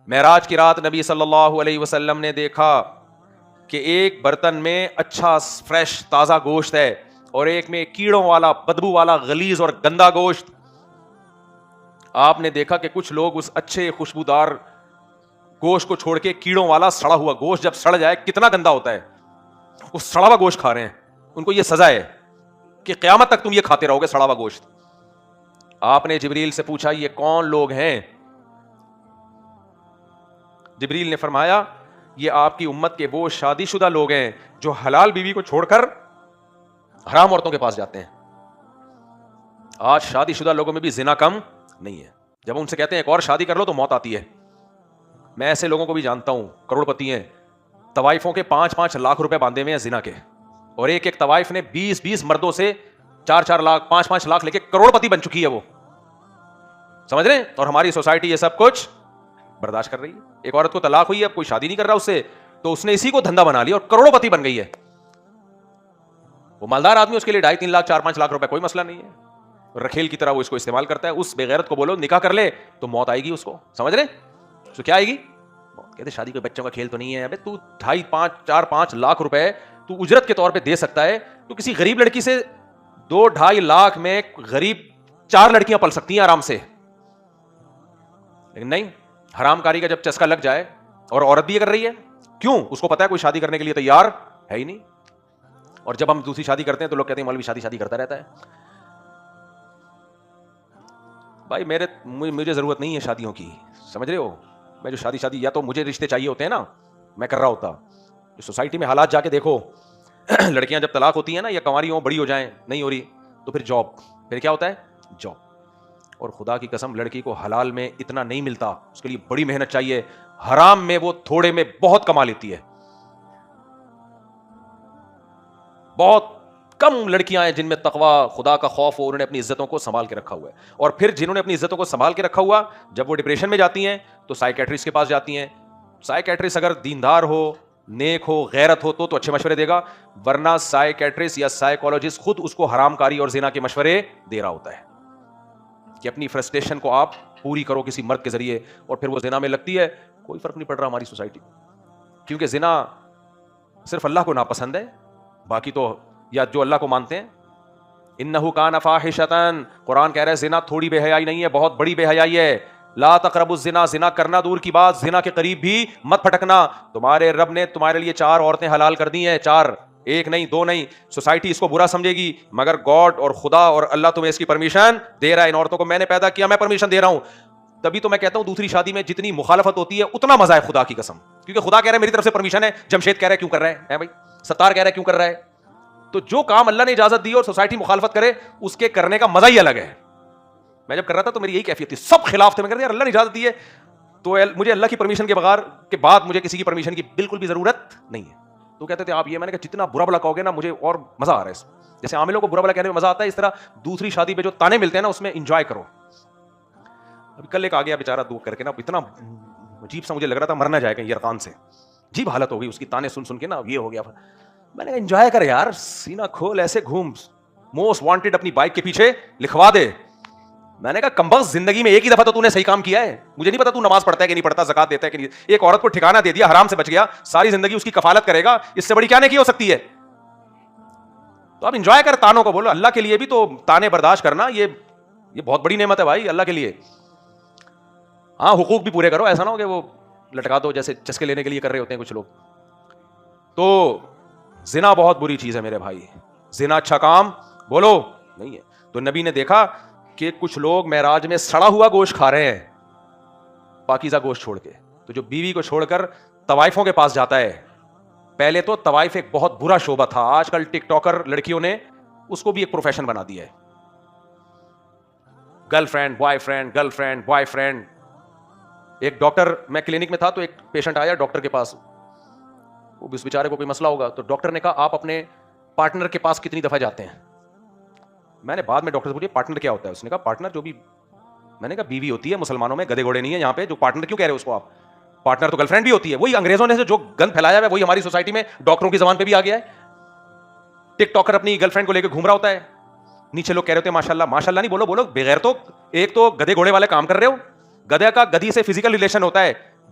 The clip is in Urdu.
معراج کی رات نبی صلی اللہ علیہ وسلم نے دیکھا کہ ایک برتن میں اچھا فریش تازہ گوشت ہے اور ایک میں کیڑوں والا بدبو والا غلیظ اور گندا گوشت. آپ نے دیکھا کہ کچھ لوگ اس اچھے خوشبودار گوشت کو چھوڑ کے کیڑوں والا سڑا ہوا گوشت جب سڑ جائے کتنا گندا ہوتا ہے, اس سڑا ہوا گوشت کھا رہے ہیں. ان کو یہ سزا ہے کہ قیامت تک تم یہ کھاتے رہو گے سڑا ہوا گوشت. آپ نے جبریل سے پوچھا یہ کون لوگ ہیں؟ جبریل نے فرمایا یہ آپ کی امت کے وہ شادی شدہ لوگ ہیں جو حلال بیوی کو چھوڑ کر حرام عورتوں کے پاس جاتے ہیں. آج شادی شدہ لوگوں میں بھی زنا کم نہیں ہے. جب ان سے کہتے ہیں ایک اور شادی کر لو تو موت آتی ہے. میں ایسے لوگوں کو بھی جانتا ہوں, کروڑ پتی ہیں, طوائفوں کے 5-5 لاکھ روپے باندھے ہوئے ہیں زنا کے, اور ایک ایک طوائف نے 20-20 مردوں سے 4-4 لاکھ 5-5 لاکھ لے کے کروڑ پتی بن چکی ہے وہ, سمجھ رہے ہیں؟ اور ہماری سوسائٹی یہ سب کچھ برداشت کر رہی ہے. ایک عورت کو طلاق ہوئی ہے, اب کوئی شادی نہیں کر رہا اس سے, تو اس نے اسی کو دھندا بنا لیا اور کروڑوں پتی بن گئی ہے. وہ مالدار آدمی, اس کے لیے 2.5-3 لاکھ 4-5 لاکھ روپے کوئی مسئلہ نہیں ہے. رکھیل کی طرح وہ اس کو استعمال کرتا ہے. اس بے غیرت کو بولو نکاح کر لے تو موت آئے گی اس کو, سمجھ رہے؟ تو کیا آئے گی؟ کہتے شادی کوئی بچوں کا کھیل تو نہیں ہے. ابے تو 2.5-4-5 لاکھ روپے تو اجرت کے طور پہ دے سکتا ہے, تو کسی غریب لڑکی سے 2-2.5 لاکھ میں غریب 4 لڑکیاں پل سکتی ہیں آرام سے. لیکن نہیں, حرام کاری کا جب چسکا لگ جائے, اور عورت بھی یہ کر رہی ہے, کیوں؟ اس کو پتا ہے کوئی شادی کرنے کے لیے تیار ہے ہی نہیں. اور جب ہم دوسری شادی کرتے ہیں تو لوگ کہتے ہیں مولوی شادی کرتا رہتا ہے. بھائی مجھے ضرورت نہیں ہے شادیوں کی, سمجھ رہے ہو؟ میں جو شادی یا تو مجھے رشتے چاہیے ہوتے ہیں نا, میں کر رہا ہوتا. جو سوسائٹی میں حالات جا کے دیکھو, لڑکیاں جب طلاق ہوتی ہیں نا, یا کنواری ہوں بڑی ہو جائیں نہیں ہو رہی, تو پھر جاب, پھر کیا ہوتا ہے؟ جاب. اور خدا کی قسم لڑکی کو حلال میں اتنا نہیں ملتا, اس کے لیے بڑی محنت چاہیے. حرام میں وہ تھوڑے میں بہت کما لیتی ہے. بہت کم لڑکیاں ہیں جن میں تقوی خدا کا خوف ہو, انہوں نے اپنی عزتوں کو سنبھال کے رکھا ہوا ہے. اور پھر جنہوں نے اپنی عزتوں کو سنبھال کے رکھا ہوا, جب وہ ڈپریشن میں جاتی ہیں تو سائیکیٹرسٹ کے پاس جاتی ہیں. سائیکیٹرسٹ اگر دیندار ہو, نیک ہو, غیرت ہو تو اچھے مشورے دے گا, ورنہ سائیکیٹرسٹ یا سائیکولوجسٹ خود اس کو حرام کاری اور زنا کے مشورے دے رہا ہوتا ہے کہ اپنی فرسٹریشن کو آپ پوری کرو کسی مرد کے ذریعے, اور پھر وہ زنا میں لگتی ہے. کوئی فرق نہیں پڑ رہا ہماری سوسائٹی, کیونکہ زنا صرف اللہ کو ناپسند ہے, باقی تو یا جو اللہ کو مانتے ہیں. انہ کان فاحشۃ, قرآن کہہ رہا ہے زنا تھوڑی بے حیائی نہیں ہے, بہت بڑی بے حیائی ہے. لا تقربوا الزنا, زنا کرنا دور کی بات, زنا کے قریب بھی مت پھٹکنا. تمہارے رب نے تمہارے لیے 4 عورتیں حلال کر دی ہیں, 4, 1 نہیں 2 نہیں. سوسائٹی اس کو برا سمجھے گی, مگر گاڈ اور خدا اور اللہ تمہیں اس کی پرمیشن دے رہا ہے. ان عورتوں کو میں نے پیدا کیا, میں پرمیشن دے رہا ہوں. تبھی تو میں کہتا ہوں دوسری شادی میں جتنی مخالفت ہوتی ہے اتنا مزہ ہے, خدا کی قسم, کیونکہ خدا کہہ رہا ہے میری طرف سے پرمیشن ہے. جمشید کہہ رہا ہے کیوں کر رہا ہے بھائی, ستار کہہ رہا ہے کیوں کر رہا ہے. تو جو کام اللہ نے اجازت دی اور سوسائٹی مخالفت کرے, اس کے کرنے کا مزہ ہی الگ ہے. میں جب کر رہا تھا تو میری یہی کیفیت تھی, سب خلاف تھے. میں کہتا یار اللہ نے اجازت دی ہے تو مجھے اللہ کی پرمیشن کے بعد مجھے کسی کی پرمیشن کی بالکل بھی ضرورت نہیں ہے. تو کہتے تھے آپ یہ, میں نے کہا جتنا برا بلا کہو گے نا مجھے اور مزہ آ رہا ہے. جیسے عاملوں کو برا بلا کہنے میں مزہ آتا ہے, اس طرح دوسری شادی پہ جو تانے ملتے ہیں نا اس میں انجوائے کرو. ابھی کل ایک آ گیا بیچارہ دو کر کے نا, اتنا عجیب سا مجھے لگ رہا تھا مرنا جائے گا یرقان سے, عجیب حالت ہو گئی اس کی, تانے سن سن کے نا یہ ہو گیا. میں نے کہا انجوائے کر یار, سینہ کھول ایسے گھوم, موسٹ وانٹیڈ اپنی بائک کے پیچھے لکھوا دے. میں نے کہا کمبخت زندگی میں ایک ہی دفعہ تو نے صحیح کام کیا ہے, مجھے نہیں پتا تو نماز پڑھتا ہے کہ نہیں پڑھتا, زکات دیتا ہے کہ نہیں. ایک عورت کو ٹھکانہ دے دیا, حرام سے بچ گیا, ساری زندگی اس کی کفالت کرے گا, اس سے بڑی کیا نیکی ہو سکتی ہے. تو اب انجوائے کر, تانوں کو بولو اللہ کے لیے بھی تو تانے برداشت کرنا, یہ بہت بڑی نعمت ہے بھائی اللہ کے لیے. ہاں حقوق بھی پورے کرو, ایسا نہ ہو کہ وہ لٹکا دو جیسے چسکے لینے کے لیے کر رہے ہوتے ہیں کچھ لوگ. تو زنا بہت بری چیز ہے میرے بھائی, زنا اچھا کام بولو نہیں ہے. تو نبی نے دیکھا کہ کچھ لوگ معراج میں سڑا ہوا گوشت کھا رہے ہیں پاکیزہ گوشت چھوڑ کے. تو جو بیوی کو چھوڑ کر طوائفوں کے پاس جاتا ہے, پہلے تو طوائف ایک بہت برا شعبہ تھا, آج کل ٹک ٹاکر لڑکیوں نے اس کو بھی ایک پروفیشن بنا دیا ہے. Girl friend boy friend, girl friend boy friend. ایک ڈاکٹر, میں کلینک میں تھا تو ایک پیشنٹ آیا ڈاکٹر کے پاس, وہ اس بیچارے کو کوئی مسئلہ ہوگا, تو ڈاکٹر نے کہا آپ اپنے پارٹنر کے پاس کتنی دفعہ جاتے ہیں. میں نے بعد میں ڈاکٹر سے پوچھا پارٹنر کیا ہوتا ہے, اس نے کہا پارٹنر جو بھی, میں نے کہا بیوی ہوتی ہے, مسلمانوں میں گدے گھوڑے نہیں ہے یہاں پہ, جو پارٹنر کیوں کہہ رہے ہو اس کو آپ, پارٹنر تو گرل فرینڈ بھی ہوتی ہے. وہی انگریزوں نے جو گند پھیلایا ہے وہی ہماری سوسائٹی میں ڈاکٹروں کی زبان پہ بھی آ گیا ہے. ٹک ٹاکر اپنی گرل فرینڈ کو لے کے گھوم رہا ہوتا ہے, نیچے لوگ کہہ رہے ہوتے ہیں ماشاء اللہ, ماشاء اللہ نہیں بولو, بولو بغیر تو ایک تو گدے گھوڑے والے کام کر رہے ہو. گدے کا گدھی سے فزیکل ریلیشن ہوتا ہے,